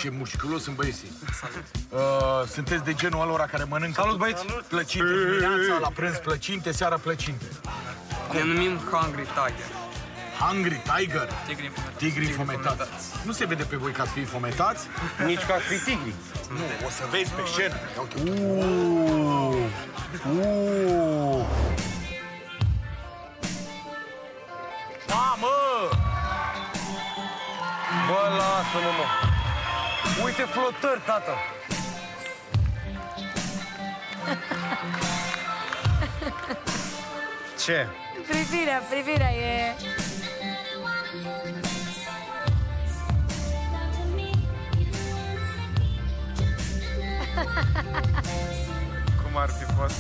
ce mușchiulos sunt băieții. Sunteți de genul alora care mănâncă... Salut, băieți! Plăcinte dimineața, la prânz plăcinte, seara plăcinte. Ne numim Hungry Tiger. Hungry Tiger? Tigri infometați. Nu se vede pe voi că ați fi infometați? Nici că ați fi tigri. Nu, o să vezi pe scenă. Mamă! Bă, lasă-mă, mă. Uite flotări, tată. Ce? Privirea e... Cum ar fi fost?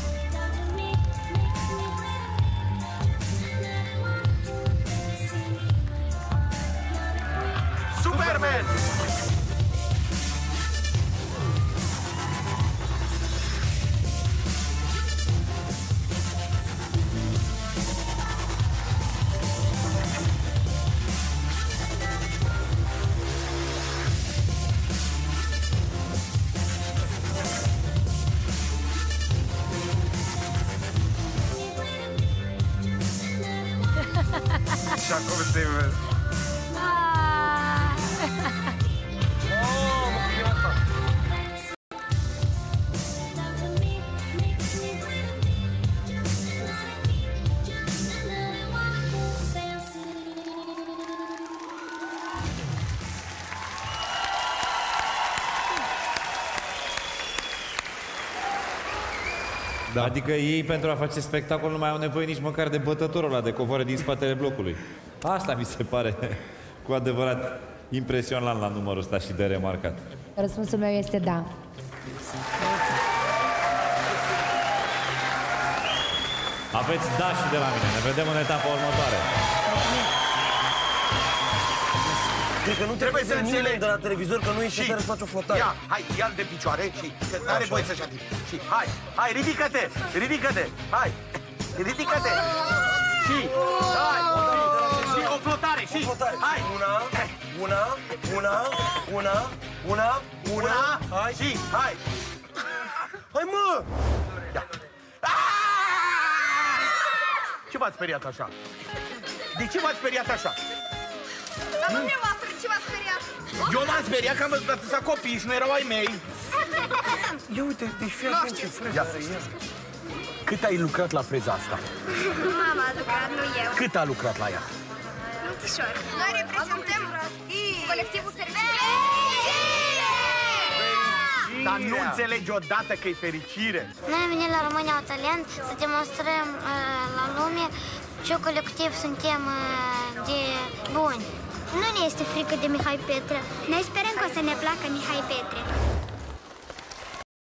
Superman! Și acum să-i vezi. Da. Adică ei, pentru a face spectacol, nu mai au nevoie nici măcar de bătătorul ăla de covoare din spatele blocului. Asta mi se pare cu adevărat impresionant la numărul ăsta și de remarcat. Răspunsul meu este da. Aveți da și de la mine. Ne vedem în etapa următoare. Cred că nu trebuie să înțeleg de la televizor că nu ești să faci o flotare. Ia, hai, ia-l de picioare și că n-are voie să-și atingă. Și hai, ridică-te, hai, ridică-te. Și, hai, și o flotare, și, hai. Una, hai, și, hai. Hai, mă! Ce v-ați speriat așa? De ce v-ați speriat așa? Dar dumneavoastră, ce v-ați speriat? Eu m-am speriat că am văzut atâția copii și nu erau ai mei. Ia uite, deci fii atent ce freză are. Cât ai lucrat la freza asta? Mama a lucrat, nu eu. Cât a lucrat la ea? Mulțișor. Noi reprezentăm colectivul Fericire. Dar nu înțelegi odată că e fericire. Noi am venit la România au talent să demonstrăm la lume ce colectiv suntem de buni. Nu ne este frică de Mihai Petre. Noi sperăm că o să ne placă Mihai Petre.